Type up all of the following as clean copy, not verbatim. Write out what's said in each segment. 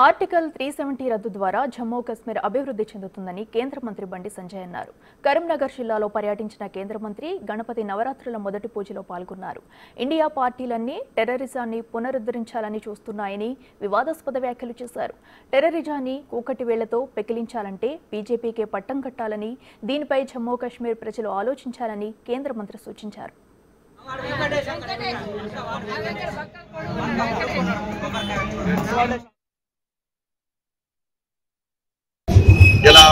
Article 370 రద్దు ద్వారా జమ్మూ కశ్మీర్ అభివృద్ధి చెందుతుందని కేంద్ర మంత్రి బండి సంజయ్ అన్నారు. కరీంనగర్ జిల్లాలో పర్యటించిన కేంద్ర మంత్రి గణపతి నవరాత్రుల మొదటి పూజలో పాల్గొన్నారు. ఇండియా పార్టీలన్నీ టెర్రరిజాన్ని పునరుద్ధరించాలని చూస్తున్నాయని వివాదాస్పద వ్యాఖ్యలు చేశారు. టెర్రరిజాన్ని కూకటి వేళ్లతో పెకిలించాలంటే బీజేపీకే పట్టం కట్టాలని, దీనిపై జమ్మూ కశ్మీర్ ప్రజలు ఆలోచించాలని కేంద్ర మంత్రి సూచించారు. ఇలా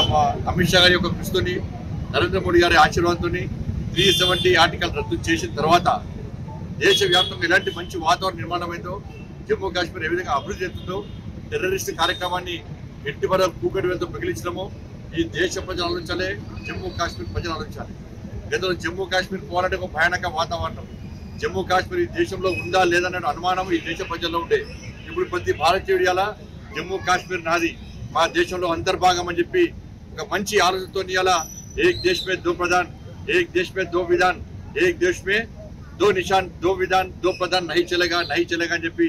అమిత్ షా గారి యొక్క కృషితోని, నరేంద్ర మోడీ గారి ఆశీర్వాదంతో 370 ఆర్టికల్ రద్దు చేసిన తర్వాత దేశవ్యాప్తంగా ఎలాంటి మంచి వాతావరణ నిర్మాణమైందో, జమ్మూ కాశ్మీర్ ఏ విధంగా అభివృద్ధి చెందుతుందో, టెర్రరిస్ట్ కార్యక్రమాన్ని ఎట్టి వరకు కూకటి వేలతో మిగిలించడమో ఈ దేశ ప్రజలు ఆలోచించాలి, జమ్మూ కాశ్మీర్ ప్రజలు ఆలోచించాలి. ఎందుకంటే జమ్మూ కాశ్మీర్ పోవాలంటే ఒక భయానక వాతావరణం. జమ్మూ కాశ్మీర్ ఈ దేశంలో ఉందా లేదన్న అనుమానం ఈ దేశ ప్రజల్లో ఉండే. ఇప్పుడు ప్రతి భారతీయుడి అలా జమ్మూ కాశ్మీర్ నాది, మా దేశంలో అంతర్భాగం అని చెప్పి ఒక మంచి ఆలోచనతో ఇలా ఏక్ దేశ్ మే దో ప్రధాన్, ఏక్ దేశ్ మే దో విధాన్, ఏక్ దేశ్ మే దో నిషాన్, దో విధాన్, దో ప్రధాన్ నహీ చలేగా అని చెప్పి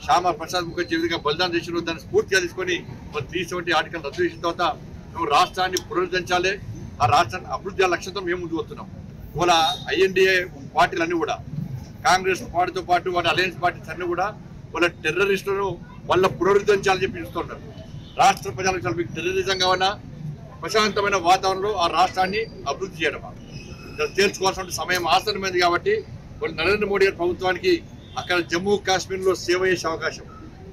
శ్యామా ప్రసాద్ ముఖర్జీ విధంగా బలిదానం చేసిన దాన్ని స్ఫూర్తిగా తీసుకొని 370 ఆర్టికల్ రద్దు చేసిన తర్వాత మేము రాష్ట్రాన్ని పునరుద్ధరించాలి, ఆ రాష్ట్రాన్ని అభివృద్ధి లక్ష్యంతో మేము ముందుకు వస్తున్నాం. ఇవాళ ఐఎన్డీఏ పార్టీలన్నీ కూడా, కాంగ్రెస్ పార్టీతో పాటు వాళ్ళ అలయన్స్ పార్టీస్ అన్ని కూడా వాళ్ళ టెర్రరిస్టులను వాళ్ళ పునరుద్ధరించాలని చెప్పి చూస్తున్నారు. రాష్ట్ర ప్రజలకు మీకు టెర్రరిజం కావాలన్నా ప్రశాంతమైన వాతావరణంలో ఆ రాష్ట్రాన్ని అభివృద్ధి చేయడం తేల్చుకోవాల్సిన సమయం ఆసన్నమైంది. కాబట్టి నరేంద్ర మోడీ గారి ప్రభుత్వానికి అక్కడ జమ్మూ కాశ్మీర్లో సేవ చేసే అవకాశం,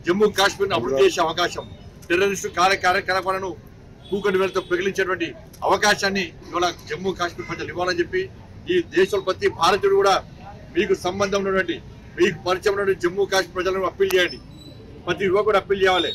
జమ్మూ కాశ్మీర్ను అభివృద్ధి చేసే అవకాశం, టెర్రరిస్టు కార్యకలాపాలను కూకటి వేలతో ప్రగిలించేటువంటి అవకాశాన్ని ఇవాళ జమ్మూ కాశ్మీర్ ప్రజలు ఇవ్వాలని చెప్పి ఈ దేశంలో ప్రతి భారతీయుడు కూడా మీకు సంబంధం ఉన్నటువంటి, మీకు పరిచయం ఉన్నటువంటి జమ్మూ కాశ్మీర్ ప్రజలను అప్పీల్ చేయండి. ప్రతి యువకుడు అప్పీల్ చేయాలి.